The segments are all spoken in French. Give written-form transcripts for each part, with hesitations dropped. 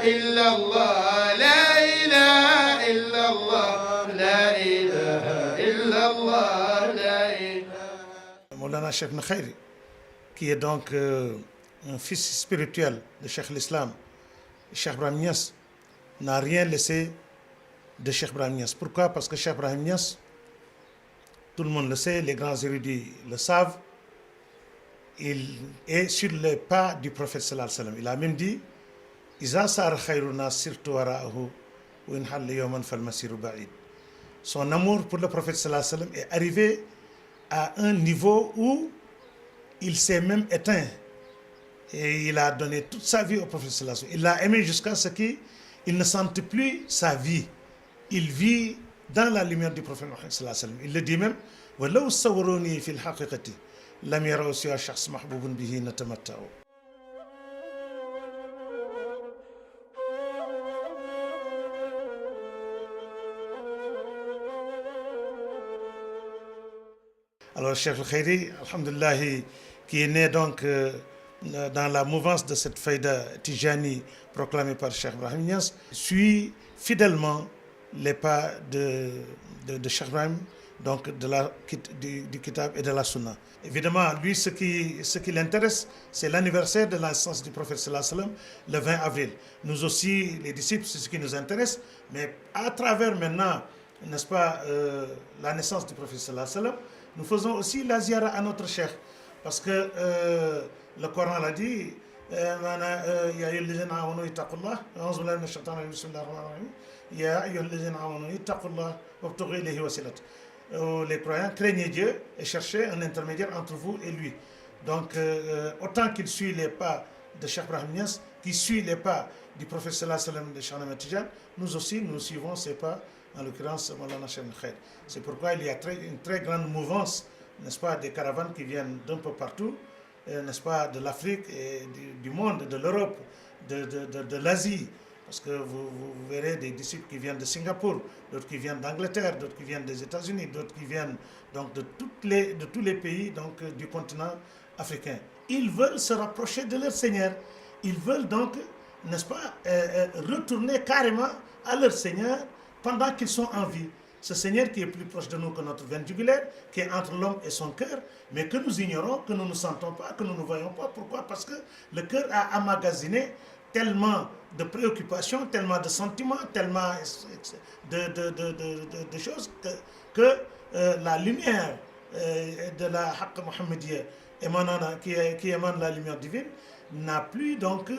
إلا الله لا إله إلا الله لا إله إلا الله لا إله. Maulana Cheikh Nakhairi, qui est donc un fils spirituel de Cheikh l'Islam, Cheikh Ibrahim Niass, n'a rien laissé de Cheikh Ibrahim Niass. Pourquoi? Parce que Cheikh Ibrahim Niass, tout le monde le sait, les grands érudits le savent, il est sur les pas du prophète sallallahu alayhi wa sallam. Il a même dit Iza sar khayruna sirtu wara'ahu wa in halla yawman fal masiru ba'id. Son amour pour le prophète sallallahu alayhi wa sallam est arrivé à un niveau où il s'est même éteint et il a donné toute sa vie au prophète sallallahu alayhi wa sallam. Il l'a aimé jusqu'à ce qu'il ne sente plus sa vie. Il vit dans la lumière du prophète Mohammed sallallahu alayhi wa sallam. Il le dit même وَلَوْ صَوَّرُونِي فِي الْحَقِيقَةِ لَمْ يَرَوْا سِوَى شَخْصٍ مَحْبُوبٍ بِهِ نَتَمَتَّعُ. Alors, Cheikh Al-Khairi, alhamdulillah, qui est né donc dans la mouvance de cette faïda Tijani proclamée par Cheikh Ibrahim Niass, suit fidèlement les pas de Cheikh Ibrahim, donc du Kitab et de la Sunna. Évidemment, lui, ce qui l'intéresse, c'est l'anniversaire de la naissance du prophète sallallahu alayhi wa sallam, le 20 avril. Nous aussi, les disciples, c'est ce qui nous intéresse, mais à travers maintenant, n'est-ce pas, la naissance du prophète sallallahu alayhi wa sallam, nous faisons aussi la ziyara à notre cheikh, parce que le Coran l'a dit, Ya ayyuhallazina amanu ittaqullah, a'udhu billahi minash shaitanir rajim, bismillahir rahmanir rahim, Ya ayyuhallazina amanu ittaqullah wabtaghu ilayhi wasilat. Les croyants, craignez Dieu et cherchez un intermédiaire entre vous et lui. Donc, autant qu'il suit les pas de Cheikh Ibrahim Niass, qui suit les pas du prophète sallallahu alayhi wa sallam de Cheikh Ahmed Tidiane, nous aussi, nous suivons ces pas, en l'occurrence Maulana Cheikh Nakhairi. C'est pourquoi il y a une très grande mouvance, n'est-ce pas, des caravanes qui viennent d'un peu partout, n'est-ce pas, de l'Afrique et du monde, de l'Europe, de l'Asie. Parce que vous verrez des disciples qui viennent de Singapour, d'autres qui viennent d'Angleterre, d'autres qui viennent des États-Unis, d'autres qui viennent donc de tous les pays donc, du continent africain. Ils veulent se rapprocher de leur Seigneur. Ils veulent donc, n'est-ce pas, retourner carrément à leur Seigneur pendant qu'ils sont en vie. Ce Seigneur qui est plus proche de nous que notre veine jugulaire, qui est entre l'homme et son cœur, mais que nous ignorons, que nous ne sentons pas, que nous ne voyons pas. Pourquoi? Parce que le cœur a emmagasiné tellement de préoccupations, tellement de sentiments, tellement de choses que la lumière de la Haqq Muhammadiyya qui émane la lumière divine n'a plus donc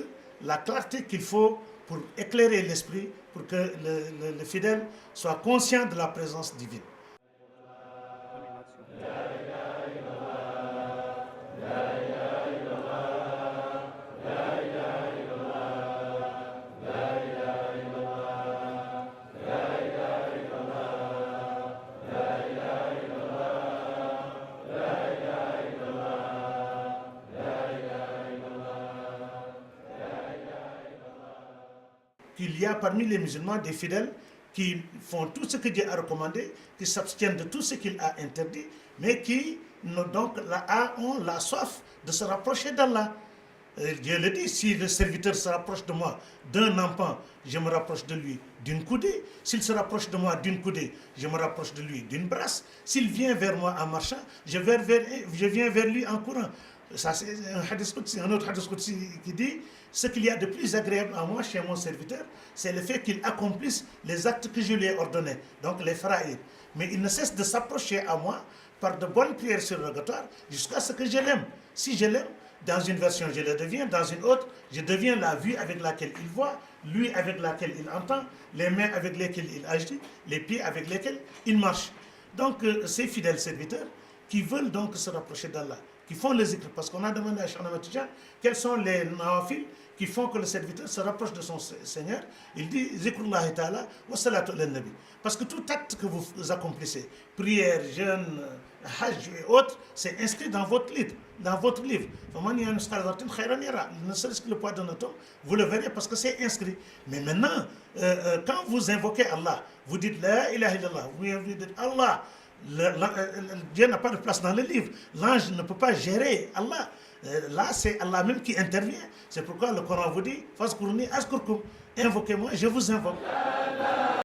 la clarté qu'il faut pour éclairer l'esprit, pour que le fidèle soit conscient de la présence divine. Qu'il y a parmi les musulmans des fidèles qui font tout ce que Dieu a recommandé, qui s'abstiennent de tout ce qu'il a interdit, mais qui donc ont la soif de se rapprocher d'Allah. Dieu le dit, si le serviteur se rapproche de moi d'un empan, je me rapproche de lui d'une coudée. S'il se rapproche de moi d'une coudée, je me rapproche de lui d'une brasse. S'il vient vers moi en marchant, je viens vers lui en courant. Ça, c'est un autre hadith qudsi qui dit ce qu'il y a de plus agréable à moi chez mon serviteur, c'est le fait qu'il accomplisse les actes que je lui ai ordonnés, donc les fara'id. Mais il ne cesse de s'approcher à moi par de bonnes prières surrogatoires jusqu'à ce que je l'aime. Si je l'aime, dans une version je le deviens, dans une autre je deviens la vue avec laquelle il voit, lui avec laquelle il entend, les mains avec lesquelles il agit, les pieds avec lesquels il marche. Donc ces fidèles serviteurs qui veulent donc se rapprocher d'Allah, qui font les zikr, parce qu'on a demandé à Cheikh Ahmed Tidiane quels sont les nawafil qui font que le serviteur se rapproche de son Seigneur. Il dit zikrullah ta'ala wa salatu ala nabi. Parce que tout acte que vous accomplissez, prière, jeûne, hajj et autres, c'est inscrit dans votre livre. Ne serait-ce que le poids d'un atome, vous le verrez parce que c'est inscrit. Mais maintenant, quand vous invoquez Allah, vous dites la ilaha illallah, vous dites Allah, Dieu n'a pas de place dans le livre. L'ange ne peut pas gérer Allah. Là, c'est Allah même qui intervient. C'est pourquoi le Coran vous dit, Faskurni askurkum. Invoquez-moi, je vous invoque.